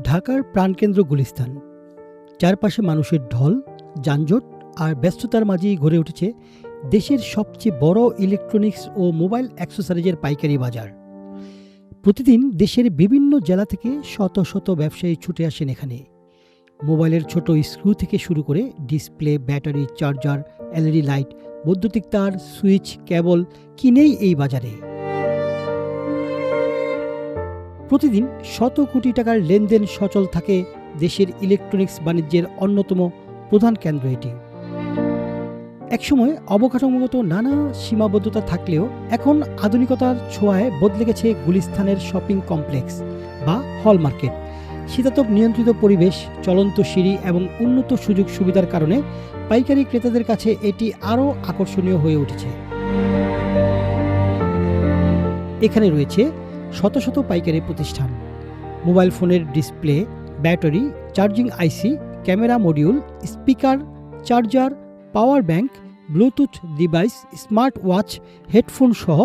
ঢাকার প্রাণকেন্দ্র গুলিস্তান। চারপাশে মানুষের ঢল, যানজট আর ব্যস্ততার মাঝেই গড়ে উঠেছে দেশের সবচেয়ে বড় ইলেকট্রনিক্স ও মোবাইল অ্যাক্সেসরিজের পাইকারি বাজার। প্রতিদিন দেশের বিভিন্ন জেলা থেকে শত শত ব্যবসায়ী ছুটে আসেন এখানে। মোবাইলের ছোট স্ক্রু থেকে শুরু করে display, battery, charger, LED light, বৈদ্যুতিক তার, সুইচ, কেবল কিনেই এই বাজারে। প্রতিদিন শত কোটি টাকার লেনদেন সচল থাকে দেশের ইলেকট্রনিক্স বাণিজ্যের অন্যতম প্রধান কেন্দ্র এটি। একসময় অবকাঠামোগত নানা সীমাবদ্ধতা থাকলেও এখন আধুনিকতার ছোঁয়ায় বদলে গেছে গুলিস্তানের শপিং কমপ্লেক্স বা হল মার্কেট। শীতাতপ নিয়ন্ত্রিত পরিবেশ, চলন্ত সিঁড়ি এবং উন্নত সুযোগ সুবিধার কারণে পাইকারি ক্রেতাদের কাছে এটি আরও আকর্ষণীয় হয়ে উঠেছে। এখানে রয়েছে শত শত পাইকারি প্রতিষ্ঠান, মোবাইল ফোনের ডিসপ্লে, ব্যাটারি, চার্জিং আইসি, camera module, speaker, charger, power bank, Bluetooth device, smart watch, headphone সহ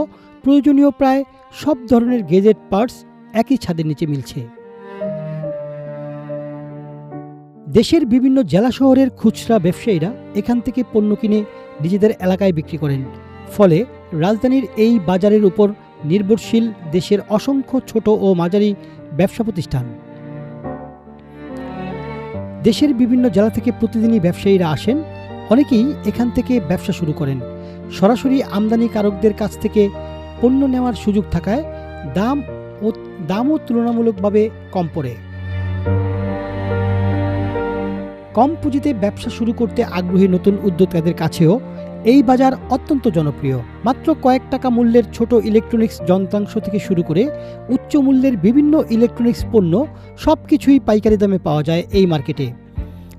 প্রয়োজনীয় প্রায় সব ধরনের গেজেট পার্টস একই ছাদের নিচে মিলছে। দেশের বিভিন্ন জেলা শহরের খুচরা ব্যবসায়ীরা এখান থেকে পণ্য কিনে নিজেদের এলাকায় বিক্রি করেন। ফলে রাজধানীর এই বাজারের উপর নির্ভরশীল দেশের অসংখ্য ছোট ও মাঝারি ব্যবসা প্রতিষ্ঠান। দেশের বিভিন্ন জেলা থেকে প্রতিদিনই ব্যবসায়ীরা আসেন। অনেকেই এখান থেকে ব্যবসা শুরু করেন। সরাসরি আমদানিকারকদের কাছ থেকে পণ্য নেওয়ার সুযোগ থাকায় দামও তুলনামূলকভাবে কম পড়ে। কম পুঁজিতে ব্যবসা শুরু করতে আগ্রহী নতুন উদ্যোক্তাদের কাছেও এই বাজার অত্যন্ত জনপ্রিয়। মাত্র কয়েক টাকা মূল্যের ছোট ইলেকট্রনিক্স যন্ত্রাংশ থেকে শুরু করে উচ্চ মূল্যের বিভিন্ন ইলেকট্রনিক্স পণ্য সবকিছুই পাইকারি দামে পাওয়া যায় এই মার্কেটে।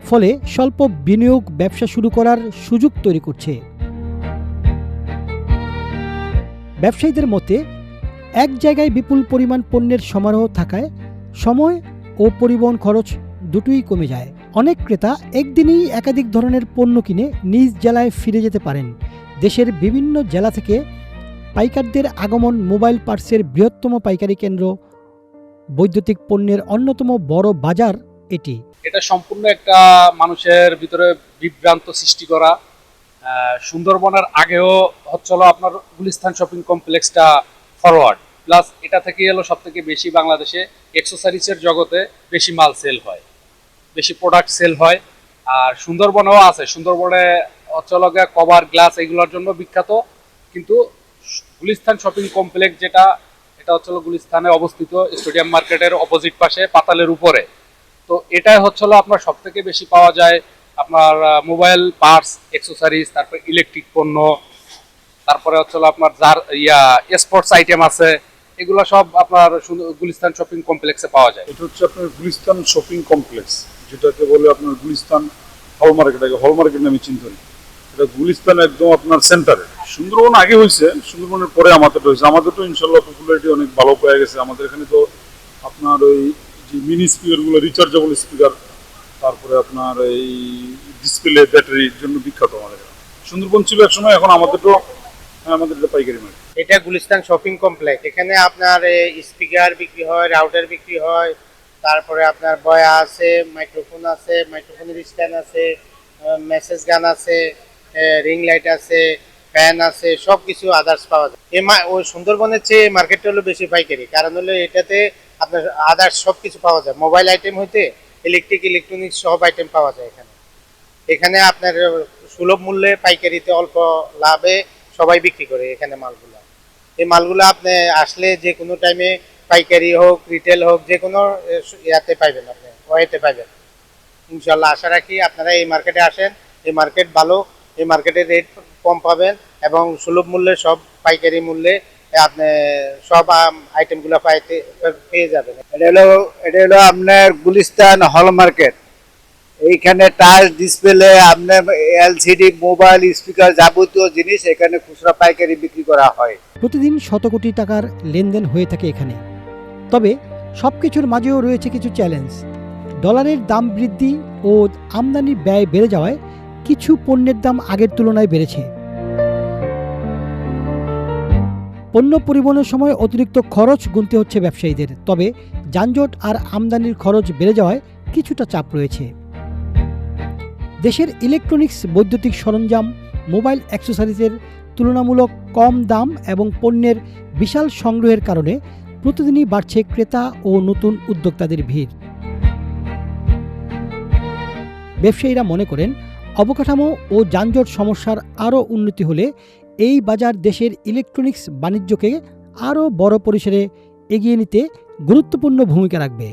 ফলে স্বল্প বিনিয়োগ ব্যবসা শুরু করার সুযোগ তৈরি করছে। ব্যবসায়ীদের মতে এক জায়গায় বিপুল পরিমাণ পণ্যের সমারোহ থাকায় সময় ও পরিবহন খরচ দুটোই কমে যায়। অনেক ক্রেতা একদিনেই একাধিক ধরনের পণ্য কিনে নিজ জেলায় ফিরে যেতে পারেন। দেশের বিভিন্ন জেলা থেকে পাইকারদের আগমন মোবাইল পার্টসের বৃহত্তম পাইকারি কেন্দ্র, বৈদ্যুতিক পণ্যের অন্যতম বড় বাজার এটি। এটা সম্পূর্ণ একটা মানুষের ভিতরে বিভ্রান্ত সৃষ্টি করা। সুন্দরবনের আগেও হচ্ছিল আপনার গুলিস্তান শপিং কমপ্লেক্সটা ফরওয়ার্ড, প্লাস এটা থেকে এলো সব থেকে বেশি বাংলাদেশে অ্যাক্সেসরিজের জগতে বেশি মাল সেল হয়, বেশি প্রোডাক্ট সেল হয়। আর সুন্দরবনেও আছে, সুন্দরবনে হচ্ছিল কভার, গ্লাস এগুলোর জন্য বিখ্যাত। কিন্তু গুলিস্তান শপিং কমপ্লেক্স এটা হচ্ছিল গুলিস্তানে অবস্থিত, স্টেডিয়াম মার্কেটের অপোজিট পাশে পাতালের উপরে। তো এটাই হচ্ছিল আপনার সব থেকে বেশি পাওয়া যায় আপনার মোবাইল পার্টস, অ্যাক্সেসরিজ, তারপরে ইলেকট্রিক পণ্য, তারপরে হচ্ছিল আপনার স্পোর্টস আইটেম আছে, এগুলো সব আপনার গুলিস্তান শপিং কমপ্লেক্সে পাওয়া যায়। এটা হচ্ছে আপনার গুলিস্তান শপিং কমপ্লেক্স, যেটাকে বলে আপনার গুলিস্তান হল মার্কেট, হল মার্কেট নামে চিন্তা। এটা গুলিস্তান একদম আপনার সেন্টারে। সুন্দরবন আগে হয়েছে, সুন্দরবনের পরে আমাদেরটা হয়েছে। আমাদের তো ইনশাল্লাহ পপুলারিটি অনেক ভালো পেয়ে গেছে। আমাদের এখানে তো আপনার ওই যে মিনি স্পিকারগুলো, রিচার্জেবল স্পিকার, তারপরে আপনার এই ডিসপ্লে, ব্যাটারির জন্য বিখ্যাত আমাদের। সুন্দরবন ছিল এক সময়, এখন আমাদের পাইকারি মার্কেট। এটা গুলিস্তান শপিং কমপ্লেক্স। এখানে আপনার স্পিকার বিক্রি হয়, রাউটার বিক্রি হয়, তারপরে আপনার বয়া আছে, মাইক্রোফোন আছে, মাইক্রোফোনের স্ট্যান্ড আছে, মেসেজ গান আছে, রিং লাইট আছে, ফ্যান আছে, সব কিছু আদার্স পাওয়া যায়। ওই সুন্দরবনের চেয়ে মার্কেটটা হলো বেশি পাইকারি, কারণ হলো এটাতে আপনার আদার্স সব কিছু পাওয়া যায়। মোবাইল আইটেম হইতে ইলেকট্রনিক্স সব আইটেম পাওয়া যায় এখানে আপনার সুলভ মূল্যে পাইকারিতে অল্প লাভে সবাই বিক্রি করে এখানে মালগুলো। এই মালগুলো আপনি আসলে যে কোনো টাইমে পাইকারি হোক, রিটেল হোক, যে কোনো ইয়াতে পাইবেন, আপনি ওয়েতে পাইবেন ইনশাল্লাহ। আশা রাখি আপনারা এই মার্কেটে আসেন। এই মার্কেট ভালো, এই মার্কেটের রেট কম পাবেন এবং সুলভ মূল্যে সব পাইকারি মূল্যে আপনি সব আইটেমগুলো পেয়ে যাবেন। এটা হলো আপনার গুলিস্তান হল মার্কেট। এইখানে টাচ, ডিসপ্লে, আপনার এলসিডি, মোবাইল, স্পিকার, যাবতীয় জিনিস এখানে খুচরা পাইকারি বিক্রি করা হয়। প্রতিদিন শত কোটি টাকার লেনদেন হয়ে থাকে এখানে। তবে সবকিছুর মাঝেও রয়েছে কিছু চ্যালেঞ্জ। ডলারের দাম বৃদ্ধি ও আমদানি ব্যয় বেড়ে যাওয়ায় কিছু পণ্যের দাম আগের তুলনায় বেড়েছে। পণ্য পরিবহনের সময় অতিরিক্ত খরচ গুনতে হচ্ছে ব্যবসায়ীদের। তবে যানজট আর আমদানির খরচ বেড়ে যাওয়ায় কিছুটা চাপ রয়েছে। দেশের ইলেকট্রনিক্স, বৈদ্যুতিক সরঞ্জাম, মোবাইল অ্যাক্সেসরিজের তুলনামূলক কম দাম এবং পণ্যের বিশাল সংগ্রহের কারণে প্রতিদিনই বাড়ছে ক্রেতা ও নতুন উদ্যোক্তাদের ভিড়। ব্যবসায়ীরা মনে করেন, অবকাঠামো ও যানজট সমস্যার আরও উন্নতি হলে এই বাজার দেশের ইলেকট্রনিক্স বাণিজ্যকে আরও বড় পরিসরে এগিয়ে নিতে গুরুত্বপূর্ণ ভূমিকা রাখবে।